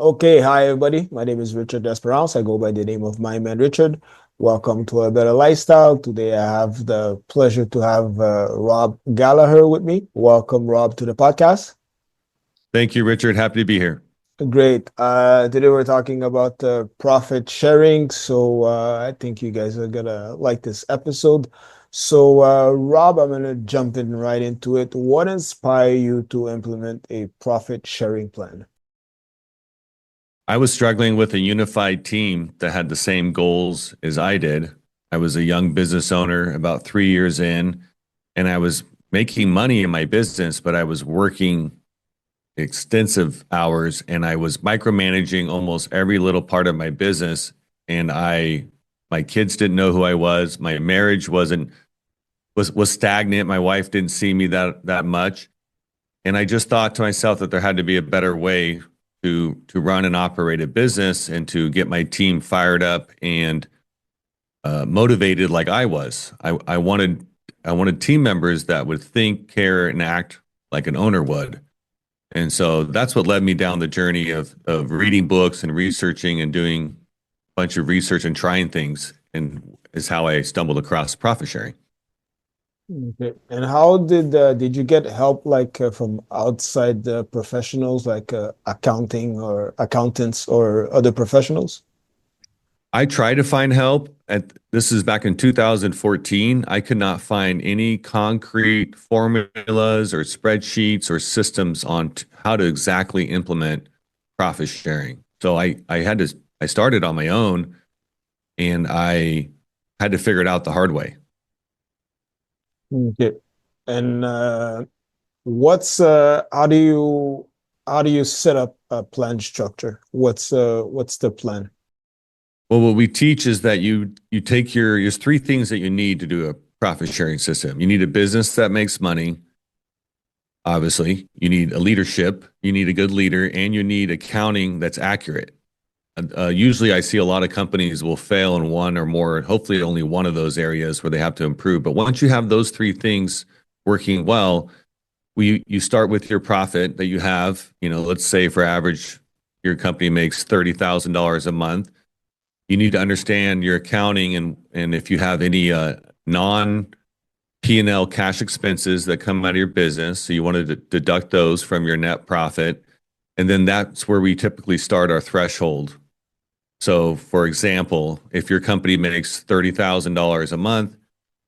Okay, hi everybody. My name is Richard.lesperance. I go by the name of my man Richard. Welcome to a better lifestyle. Today I have the pleasure to have Rob Gallaher with me. Welcome, Rob, to the podcast. Thank you, Richard. Happy to be here. Great. Today we're talking about profit sharing. I think you guys are gonna like this episode. Rob, I'm gonna jump in right into it. What inspired you to implement a profit sharing plan? I was struggling with a unified team that had the same goals as I did. I was a young business owner about 3 years in, and I was making money in my business, but I was working extensive hours and I was micromanaging almost every little part of my business. And my kids didn't know who I was. My marriage was stagnant. My wife didn't see me that much. And I just thought to myself that there had to be a better way to run and operate a business and to get my team fired up and motivated like I was. I wanted team members that would think, care, and act like an owner would. And so that's what led me down the journey of reading books and researching and doing a bunch of research and trying things, and is how I stumbled across profit sharing. Okay. And how did you get help like from outside professionals like accounting or accountants or other professionals? I tried to find help. This is back in 2014. I could not find any concrete formulas or spreadsheets or systems on how to exactly implement profit sharing. So I started on my own, and I had to figure it out the hard way. Okay. And what's how do you set up a plan structure? What's the plan? Well, what we teach is that you take there's three things that you need to do a profit sharing system. You need a business that makes money. Obviously, you need a leadership, you need a good leader, and you need accounting that's accurate. Usually, I see a lot of companies will fail in one or more, hopefully, only one of those areas where they have to improve. But once you have those three things working well, you start with your profit that you have. Let's say for average, your company makes $30,000 a month. You need to understand your accounting, and if you have any non P&L cash expenses that come out of your business. So you want to deduct those from your net profit. And then that's where we typically start our threshold. So, for example, if your company makes $30,000 a month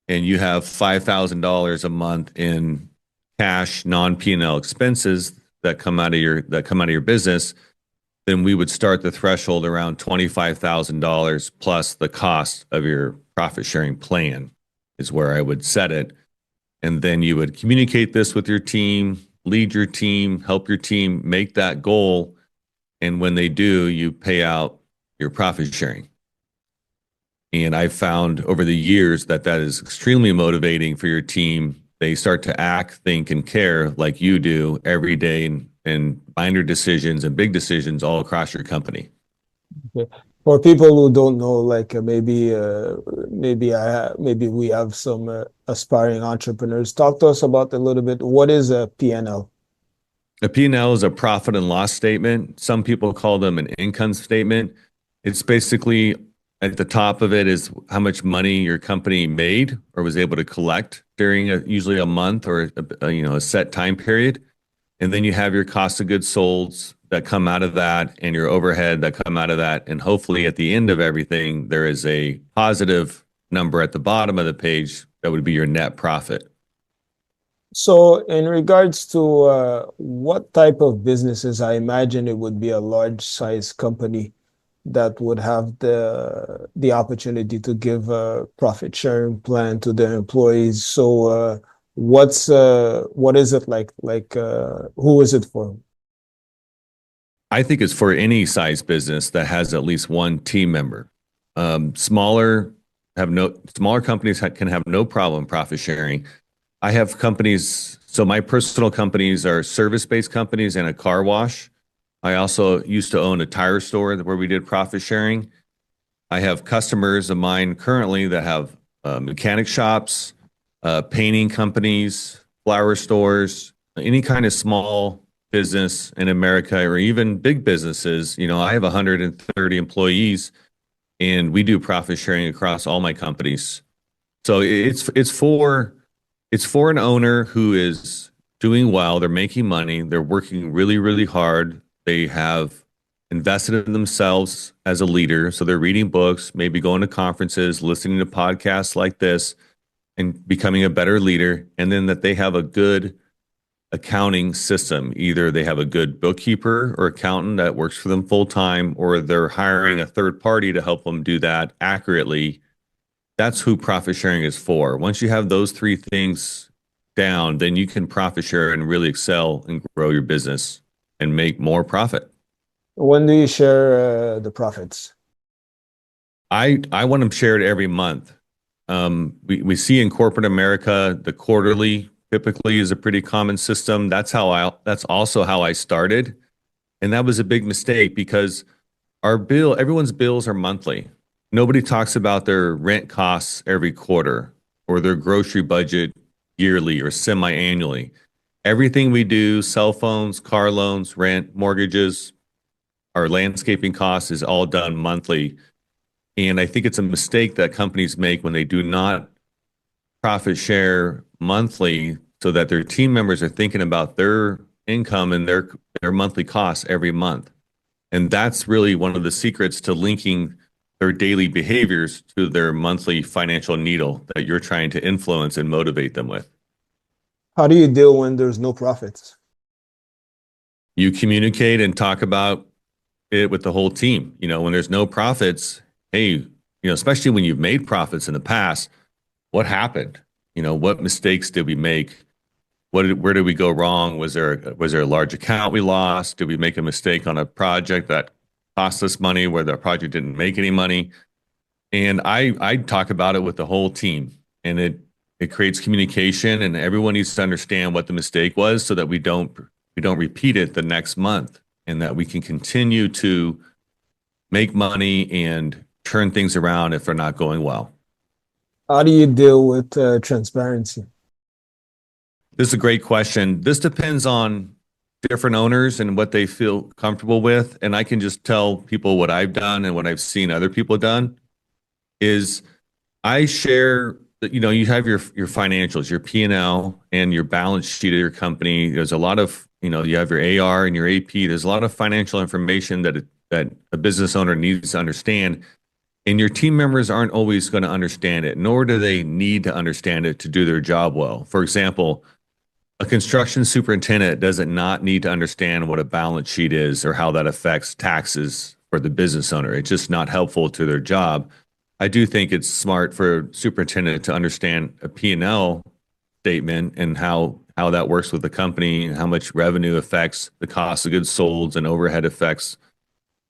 and you have $5,000 a month in cash non P&L expenses that come out of your business, then we would start the threshold around $25,000 plus the cost of your profit sharing plan is where I would set it. And then you would communicate this with your team, lead your team, help your team make that goal. And when they do, you pay out your profit sharing. And I found over the years that that is extremely motivating for your team. They start to act, think, and care like you do every day, and minor decisions and big decisions all across your company. Okay. For people who don't know, like maybe we have some aspiring entrepreneurs. Talk to us about a little bit. What is a P&L? A P&L is a profit and loss statement. Some people call them an income statement. It's basically at the top of it is how much money your company made or was able to collect during usually a month or a set time period. And then you have your cost of goods sold that come out of that and your overhead that come out of that. And hopefully at the end of everything, there is a positive number at the bottom of the page that would be your net profit. So, in regards to what type of businesses, I imagine it would be a large size company that would have the opportunity to give a profit sharing plan to their employees. What is it like? Who is it for? I think it's for any size business that has at least one team member. Smaller smaller companies can have no problem profit sharing. I have companies, so my personal companies are service-based companies and a car wash. I also used to own a tire store where we did profit sharing. I have customers of mine currently that have mechanic shops, painting companies, flower stores, any kind of small business in America or even big businesses, I have 130 employees and we do profit sharing across all my companies. So it's for an owner who is doing well, they're making money, they're working really, really hard. They have invested in themselves as a leader. So they're reading books, maybe going to conferences, listening to podcasts like this, and becoming a better leader. And then that they have a good accounting system. Either they have a good bookkeeper or accountant that works for them full time, or they're hiring a third party to help them do that accurately. That's who profit sharing is for. Once you have those three things down, then you can profit share and really excel and grow your business and make more profit. When do you share the profits? I want them shared every month. We see in corporate America the quarterly typically is a pretty common system. That's also how I started, and that was a big mistake because everyone's bills are monthly. Nobody talks about their rent costs every quarter or their grocery budget yearly or semi-annually. Everything we do, cell phones, car loans, rent, mortgages, our landscaping costs is all done monthly. And I think it's a mistake that companies make when they do not profit share monthly so that their team members are thinking about their income and their monthly costs every month. And that's really one of the secrets to linking their daily behaviors to their monthly financial needle that you're trying to influence and motivate them with. How do you deal when there's no profits? You communicate and talk about it with the whole team. When there's no profits, hey, especially when you've made profits in the past, what happened? What mistakes did we make? Where did we go wrong? Was there a large account we lost? Did we make a mistake on a project that cost us money where the project didn't make any money? And I talk about it with the whole team, and it creates communication, and everyone needs to understand what the mistake was so that we don't repeat it the next month, and that we can continue to make money and turn things around if they're not going well. How do you deal with transparency? This is a great question. This depends on different owners and what they feel comfortable with. And I can just tell people what I've done and what I've seen other people done is I share that, you have your financials, your P&L and your balance sheet of your company. There's a lot of, you have your AR and your AP. There's a lot of financial information that a business owner needs to understand. And your team members aren't always going to understand it, nor do they need to understand it to do their job well. For example, a construction superintendent doesn't not need to understand what a balance sheet is or how that affects taxes for the business owner. It's just not helpful to their job. I do think it's smart for a superintendent to understand a P&L statement and how that works with the company and how much revenue affects the cost of goods sold and overhead affects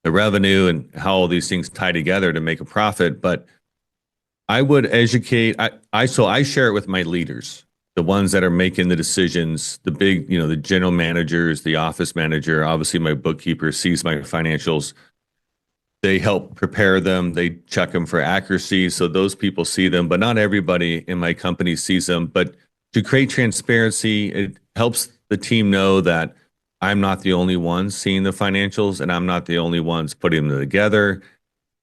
the revenue and how all these things tie together to make a profit. But I would educate, so I share it with my leaders, the ones that are making the decisions, the big, the general managers, the office manager, obviously my bookkeeper sees my financials. They help prepare them. They check them for accuracy. So those people see them, but not everybody in my company sees them. But to create transparency, it helps the team know that I'm not the only one seeing the financials and I'm not the only ones putting them together,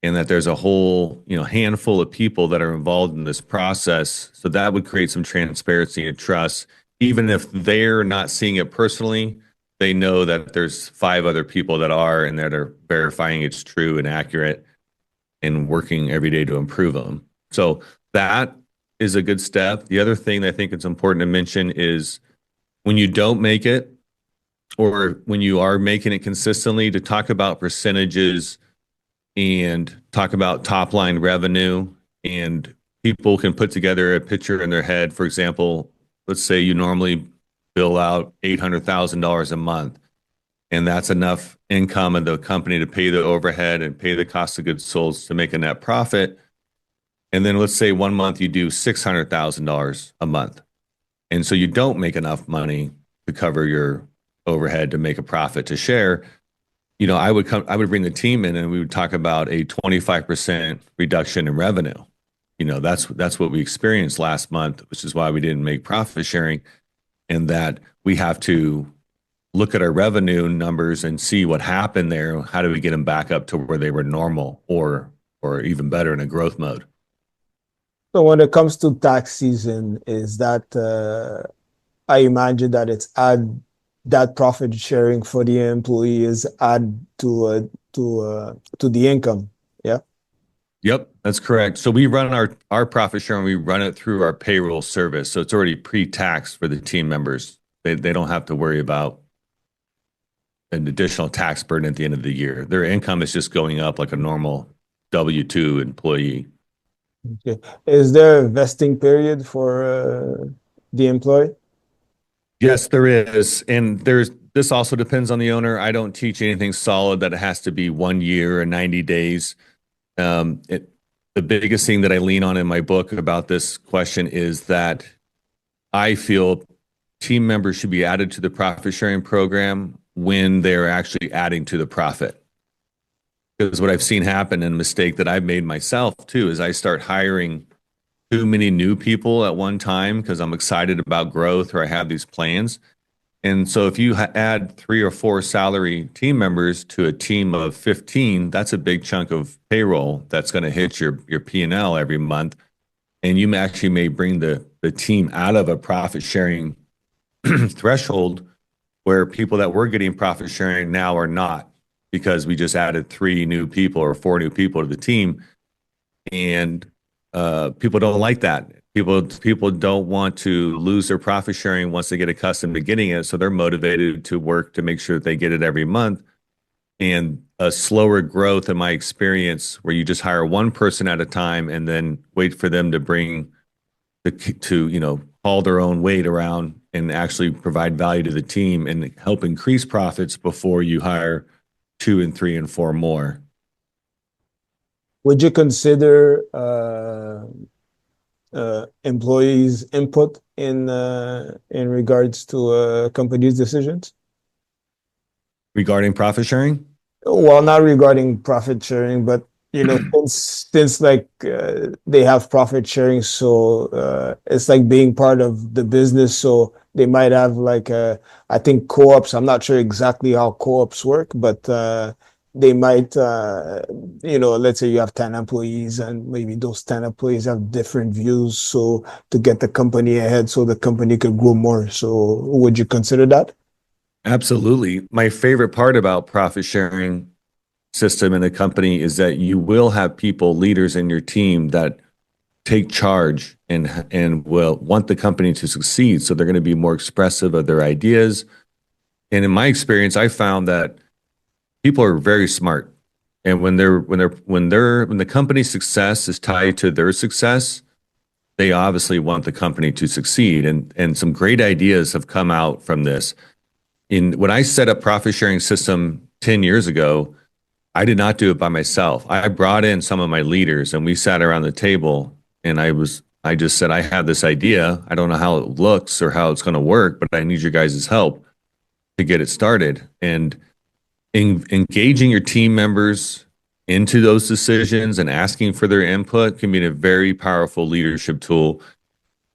and that there's a whole, handful of people that are involved in this process. So that would create some transparency and trust. Even if they're not seeing it personally, they know that there's 5 other people that are, and that are verifying it's true and accurate and working every day to improve them. So that is a good step. The other thing that I think it's important to mention is when you don't make it, or when you are making it consistently, to talk about percentages and talk about top line revenue, and people can put together a picture in their head. For example, let's say you normally bill out $800,000 a month, and that's enough income in the company to pay the overhead and pay the cost of goods sold to make a net profit. And then let's say one month you do $600,000 a month. And so you don't make enough money to cover your overhead to make a profit to share. I would bring the team in and we would talk about a 25% reduction in revenue. That's what we experienced last month, which is why we didn't make profit sharing, and that we have to look at our revenue numbers and see what happened there. How do we get them back up to where they were normal or even better in a growth mode? So when it comes to tax season, is that I imagine that it's add that profit sharing for the employee is add to the income. Yeah. Yep, that's correct. So we run our profit sharing, we run it through our payroll service. So it's already pre-tax for the team members. They don't have to worry about an additional tax burden at the end of the year. Their income is just going up like a normal W-2 employee. Okay. Is there a vesting period for the employee? Yes, there is. And this also depends on the owner. I don't teach anything solid that it has to be 1 year or 90 days. Um, it, the biggest thing that I lean on in my book about this question is that I feel team members should be added to the profit sharing program when they're actually adding to the profit. Because what I've seen happen, and a mistake that I've made myself too, is I start hiring too many new people at one time because I'm excited about growth or I have these plans. And so if you add 3 or 4 salary team members to a team of 15, that's a big chunk of payroll that's going to hit your P&L every month. And you actually may bring the team out of a profit sharing threshold where people that were getting profit sharing now are not because we just added 3 new people or 4 new people to the team. And people don't like that. People don't want to lose their profit sharing once they get accustomed to getting it. So they're motivated to work to make sure that they get it every month. And a slower growth, in my experience, where you just hire one person at a time and then wait for them to bring haul their own weight around and actually provide value to the team and help increase profits before you hire 2 and 3 and 4 more. Would you consider employees' input in regards to companies' decisions? Regarding profit sharing? Well, not regarding profit sharing, but since like they have profit sharing, so it's like being part of the business. So they might have like I think co-ops. I'm not sure exactly how co-ops work, but they might let's say you have 10 employees and maybe those 10 employees have different views. So to get the company ahead, so the company could grow more. So would you consider that? Absolutely. My favorite part about profit sharing system in a company is that you will have people, leaders in your team that take charge and will want the company to succeed. So they're going to be more expressive of their ideas. And in my experience, I found that people are very smart. And when the company's success is tied to their success, they obviously want the company to succeed. And some great ideas have come out from this. When I set up profit sharing system 10 years ago, I did not do it by myself. I brought in some of my leaders and we sat around the table and I just said, I have this idea. I don't know how it looks or how it's going to work, but I need your guys' help to get it started. And engaging your team members into those decisions and asking for their input can be a very powerful leadership tool.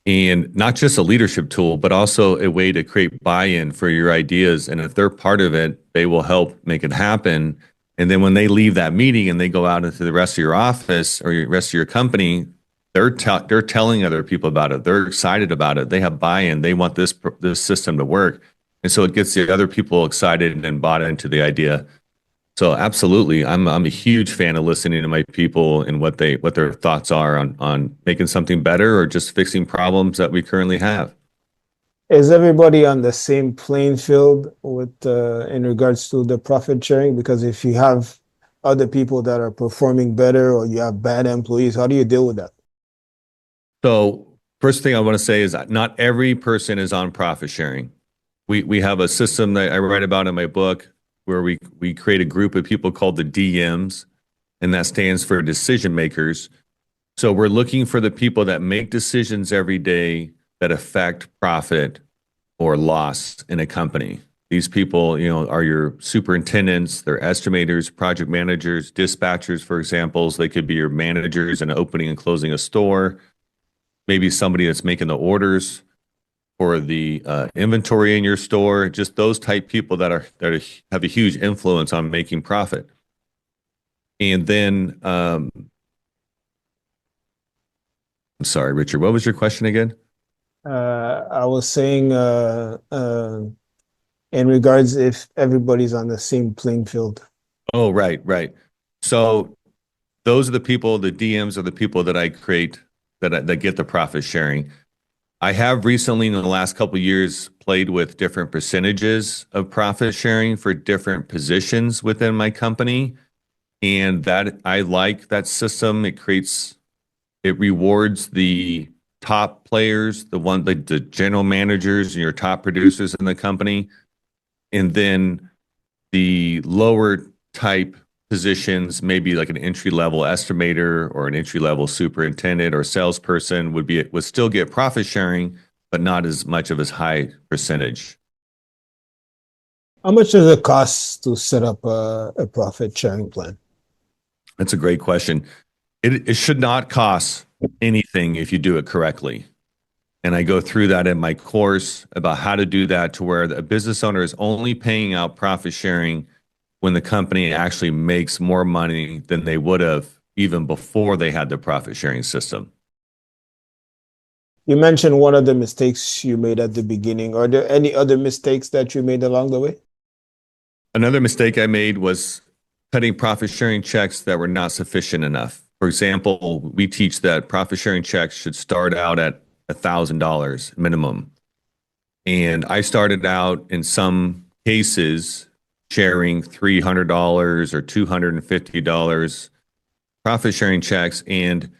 And not just a leadership tool, but also a way to create buy-in for your ideas. And if they're part of it, they will help make it happen. And then when they leave that meeting and they go out into the rest of your office or the rest of your company, they're telling other people about it. They're excited about it. They have buy-in. They want this system to work. And so it gets the other people excited and bought into the idea. So absolutely, I'm a huge fan of listening to my people and what their thoughts are on making something better or just fixing problems that we currently have. Is everybody on the same playing field with in regards to the profit sharing? Because if you have other people that are performing better or you have bad employees, how do you deal with that? So first thing I want to say is that not every person is on profit sharing. We have a system that I write about in my book where we create a group of people called the DMs, and that stands for decision makers. So we're looking for the people that make decisions every day that affect profit or loss in a company. These people, are your superintendents, they're estimators, project managers, dispatchers, for examples. They could be your managers in opening and closing a store, maybe somebody that's making the orders for the inventory in your store, just those type people have a huge influence on making profit. And then, I'm sorry, Richard, what was your question again? I was saying, in regards if everybody's on the same playing field. Oh, right, right. So those are the people, the DMs are the people that I create that get the profit sharing. I have recently, in the last couple of years, played with different percentages of profit sharing for different positions within my company, and that I like that system. It rewards the top players, the general managers and your top producers in the company, and then the lower type positions, maybe like an entry level estimator or an entry level superintendent or salesperson would still get profit sharing, but not as much of a high percentage. How much does it cost to set up a profit sharing plan? That's a great question. It should not cost anything if you do it correctly. And I go through that in my course about how to do that to where a business owner is only paying out profit sharing when the company actually makes more money than they would have even before they had the profit sharing system. You mentioned one of the mistakes you made at the beginning. Are there any other mistakes that you made along the way? Another mistake I made was cutting profit sharing checks that were not sufficient enough. For example, we teach that profit sharing checks should start out at $1,000 minimum. And I started out in some cases sharing $300 or $250 profit sharing checks, and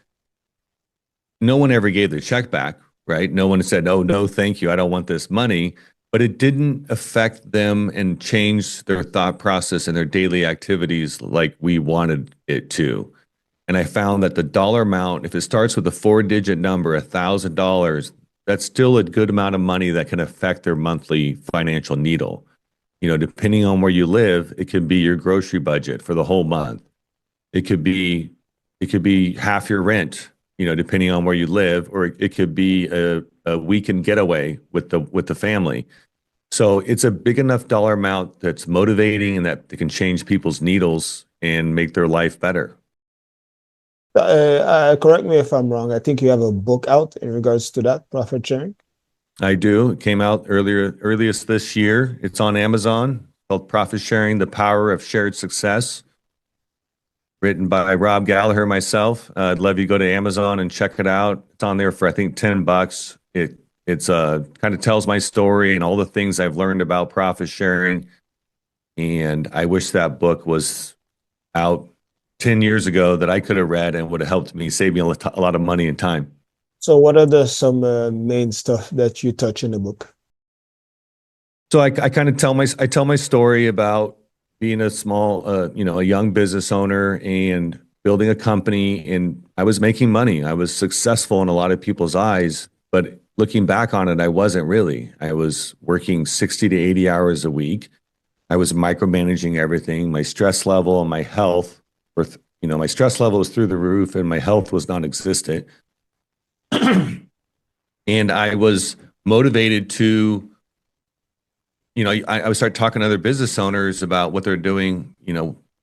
no one ever gave the check back, right? No one said, "Oh, no, thank you. I don't want this money." But it didn't affect them and change their thought process and their daily activities like we wanted it to. And I found that the dollar amount, if it starts with a four-digit number, $1,000, that's still a good amount of money that can affect their monthly financial needle. Depending on where you live, it could be your grocery budget for the whole month. It could be it could be half your rent, depending on where you live, or it could be a weekend getaway with the family. So it's a big enough dollar amount that's motivating and that it can change people's needles and make their life better. Correct me if I'm wrong. I think you have a book out in regards to that profit sharing. I do. It came out earliest this year. It's on Amazon, called Profit Sharing: The Power of Shared Success, written by Rob Gallaher, myself. I'd love you to go to Amazon and check it out. It's on there for I think $10. It's kind of tells my story and all the things I've learned about profit sharing. And I wish that book was out 10 years ago that I could have read and would have helped me save me a lot of money and time. So, what are the some main stuff that you touch in the book? So I kind of tell my story about being a small, a young business owner and building a company. And I was making money. I was successful in a lot of people's eyes, but looking back on it, I wasn't really. I was working 60 to 80 hours a week. I was micromanaging everything. My stress level and my health were, my stress level was through the roof and my health was non-existent. And I was motivated to, I would start talking to other business owners about what they're doing,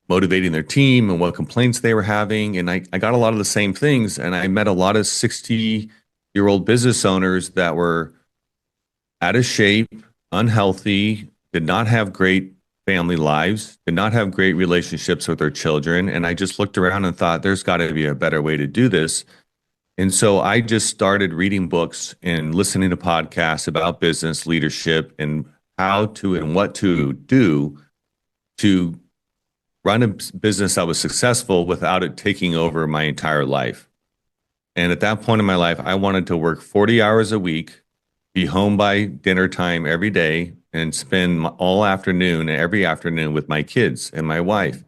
motivating their team and what complaints they were having. And I got a lot of the same things. And I met a lot of 60-year-old business owners that were out of shape, unhealthy, did not have great family lives, did not have great relationships with their children. And I just looked around and thought, there's got to be a better way to do this. And so I just started reading books and listening to podcasts about business leadership and how to and what to do to run a business that was successful without it taking over my entire life. And at that point in my life, I wanted to work 40 hours a week, be home by dinner time every day, and spend all afternoon, every afternoon with my kids and my wife.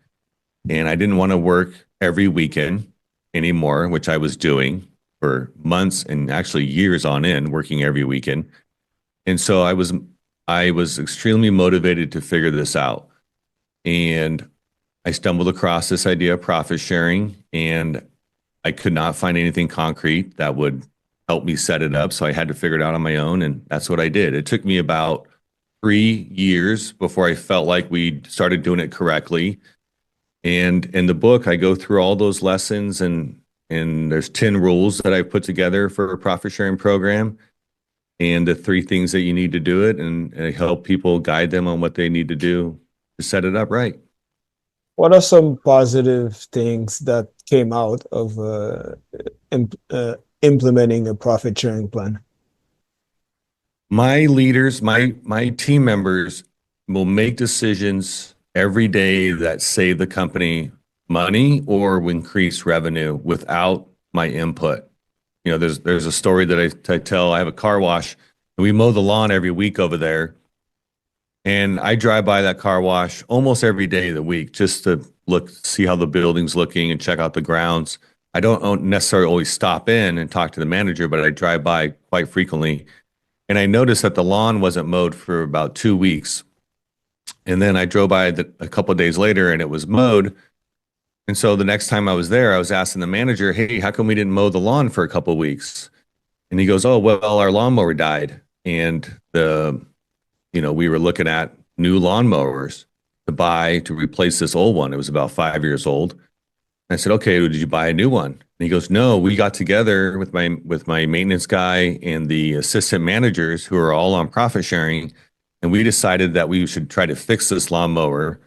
And I didn't want to work every weekend anymore, which I was doing for months and actually years on end, working every weekend. And so I was extremely motivated to figure this out. And I stumbled across this idea of profit sharing, and I could not find anything concrete that would help me set it up. So I had to figure it out on my own. And that's what I did. It took me about 3 years before I felt like we started doing it correctly. And in the book, I go through all those lessons, and there's 10 rules that I put together for a profit sharing program, and the three things that you need to do it, and I help people guide them on what they need to do to set it up right. What are some positive things that came out of implementing a profit sharing plan? My leaders, my team members will make decisions every day that save the company money or increase revenue without my input. You know, there's a story that I tell. I have a car wash, and we mow the lawn every week over there. And I drive by that car wash almost every day of the week just to look, see how the building's looking and check out the grounds. I don't necessarily always stop in and talk to the manager, but I drive by quite frequently. And I noticed that the lawn wasn't mowed for about 2 weeks. And then I drove by a couple of days later and it was mowed. And so the next time I was there, I was asking the manager, "Hey, how come we didn't mow the lawn for a couple of weeks?" And he goes, "Oh, well, our lawnmower died. And we were looking at new lawnmowers to buy to replace this old one. It was about 5 years old." And I said, "Okay, did you buy a new one?" And he goes, "No, we got together with my maintenance guy and the assistant managers who are all on profit sharing, and we decided that we should try to fix this lawnmower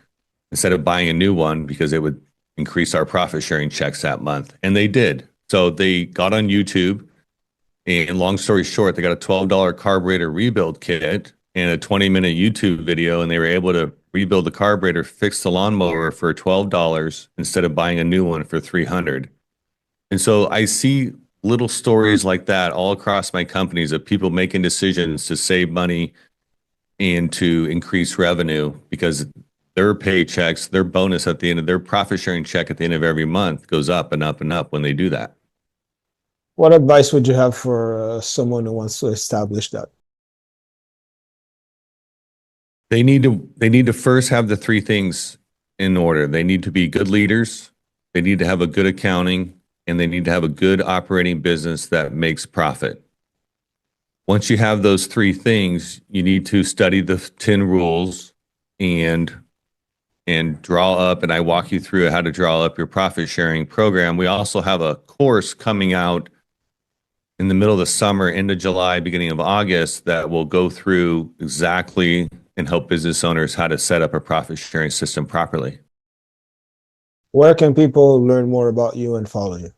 instead of buying a new one because it would increase our profit sharing checks that month." And they did. So they got on YouTube, and long story short, they got a $12 carburetor rebuild kit and a 20-minute YouTube video, and they were able to rebuild the carburetor, fix the lawnmower for $12 instead of buying a new one for $300. And so I see little stories like that all across my companies of people making decisions to save money and to increase revenue because their paychecks, their bonus at the end of their profit sharing check at the end of every month goes up and up and up when they do that. What advice would you have for someone who wants to establish that? They need to first have the three things in order. They need to be good leaders, they need to have a good accounting, and they need to have a good operating business that makes profit. Once you have those three things, you need to study the 10 rules and draw up, and I walk you through how to draw up your profit sharing program. We also have a course coming out in the middle of the summer, end of July, beginning of August, that will go through exactly and help business owners how to set up a profit sharing system properly. Where can people learn more about you and follow you?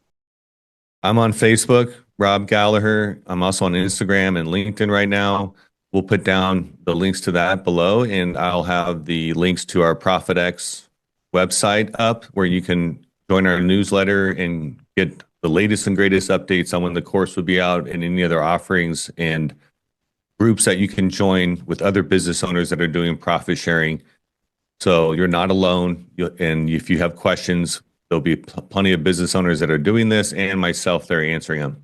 I'm on Facebook, Rob Gallaher. I'm also on Instagram and LinkedIn right now. We'll put down the links to that below, and I'll have the links to our ProfitX website up where you can join our newsletter and get the latest and greatest updates on when the course will be out and any other offerings and groups that you can join with other business owners that are doing profit sharing. So you're not alone. And if you have questions, there'll be plenty of business owners that are doing this and myself there answering them.